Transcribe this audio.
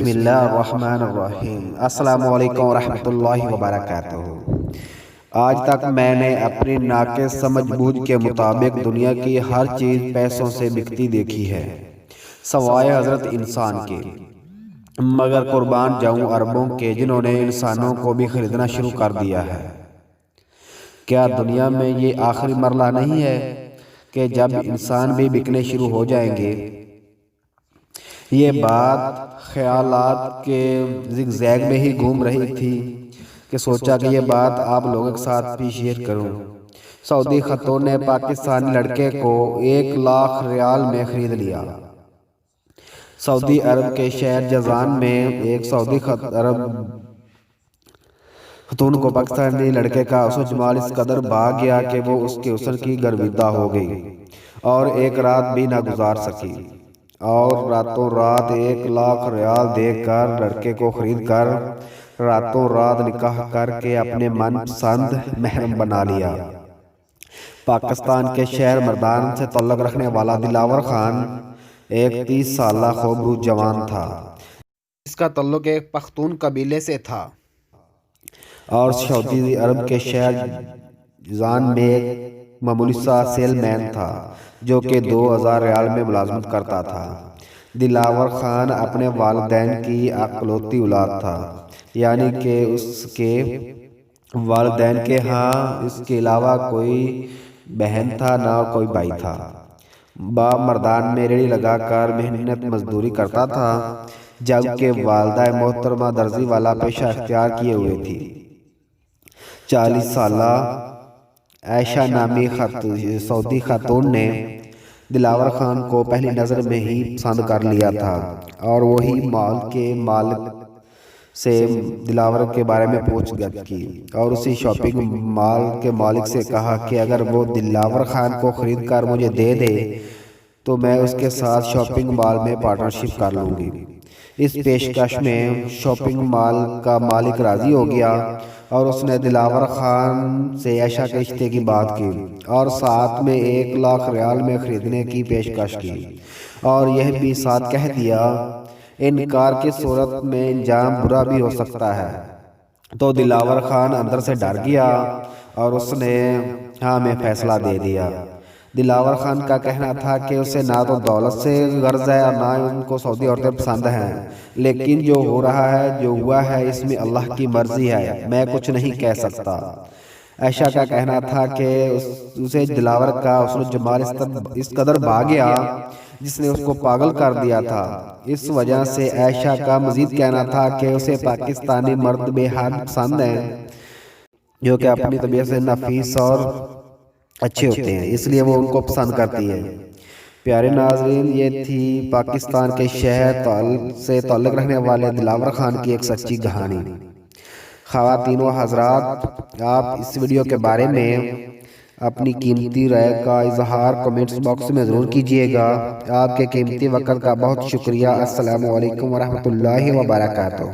بسم اللہ الرحمن الرحیم۔ السلام علیکم ورحمۃ اللہ وبرکاتہ۔ آج تک میں نے اپنی ناقص سمجھ بوجھ کے مطابق دنیا کی ہر چیز پیسوں سے بکتی دیکھی ہے سوائے حضرت انسان کے، مگر قربان جاؤں عربوں کے جنہوں نے انسانوں کو بھی خریدنا شروع کر دیا ہے۔ کیا دنیا میں یہ آخری مرحلہ نہیں ہے کہ جب انسان بھی بکنے شروع ہو جائیں گے؟ یہ بات خیالات کے زگ زیگ میں ہی گھوم رہی تھی کہ سوچا کہ یہ بات آپ لوگوں کے ساتھ بھی شیئر کروں۔ سعودی خاتون نے پاکستانی لڑکے کو 1,00,000 ریال میں خرید لیا۔ سعودی عرب کے شہر جازان میں ایک سعودی عرب خاتون کو پاکستانی لڑکے کا حسن و جمال اس قدر بھا گیا کہ وہ اس کے حسن کی گرویدہ ہو گئی اور ایک رات بھی نہ گزار سکی، اور راتوں رات 1,00,000 ریال دے کر لڑکے کو خرید کر راتوں رات نکاح کر کے اپنے من پسند محرم بنا لیا۔ پاکستان کے شہر مردان سے تعلق رکھنے والا دلاور خان ایک 30 سالہ خوبرو جوان تھا۔ اس کا تعلق ایک پختون قبیلے سے تھا اور سعودی عرب کے شہر جازان میں ایک معمولی سا سیل مین تھا جو کہ 2,000 ریال میں ملازمت کرتا تھا۔ دلاور خان اپنے والدین کی اکلوتی اولاد تھا، یعنی کہ اس کے والدین کے ہاں اس کے علاوہ کوئی بہن تھا نہ کوئی بھائی تھا۔ باپ مردان میں ریڑھی لگا کر محنت مزدوری کرتا تھا، جبکہ والدہ محترمہ درزی والا پیشہ اختیار کیے ہوئے تھی۔ 40 سالہ عائشہ نامی سعودی خاتون نے دلاور خان کو پہلی نظر میں ہی پسند کر لیا تھا اور وہی مال کے مالک سے دلاور کے بارے میں پوچھ گچھ کی اور اسی شاپنگ مال کے مالک سے کہا کہ اگر وہ دلاور خان کو خرید کر مجھے دے دے تو میں اس کے ساتھ شاپنگ مال میں پارٹنرشپ کر لوں گی۔ اس پیشکش میں شاپنگ مال کا مالک راضی ہو گیا اور اس نے دلاور خان سے عائشہ کے رشتے کی بات کی اور ساتھ میں 1,00,000 ریال میں خریدنے کی پیشکش کی، اور یہ بھی ساتھ کہہ دیا انکار کی صورت میں انجام برا بھی ہو سکتا ہے۔ تو دلاور خان اندر سے ڈر گیا اور اس نے ہاں میں فیصلہ دے دیا۔ دلاور خان کا کہنا تھا کہ اسے نہ تو دولت سے غرض ہے اور نہ ان کو سعودی عورتیں پسند ہیں، لیکن جو ہو رہا ہے جو ہوا ہے اس میں اللہ کی مرضی ہے، میں کچھ نہیں کہہ سکتا۔ عائشہ کا کہنا تھا کہ اسے دلاور کا حسن و جمال اس قدر بھا گیا جس نے اس کو پاگل کر دیا تھا۔ اس وجہ سے عائشہ کا مزید کہنا تھا کہ اسے پاکستانی مرد بے حد پسند ہیں جو کہ اپنی طبیعت سے نفیس اور اچھے ہوتے ہیں، اس لیے وہ ان کو پسند کرتی ہے۔ پیارے ناظرین، یہ تھی پاکستان کے شہر سے تعلق رکھنے والے دلاور خان کی ایک سچی کہانی۔ خواتین و حضرات، آپ اس ویڈیو کے بارے میں اپنی قیمتی رائے کا اظہار کمنٹس باکس میں ضرور کیجیے گا۔ آپ کے قیمتی وقت کا بہت شکریہ۔ السلام علیکم ورحمۃ اللہ وبرکاتہ۔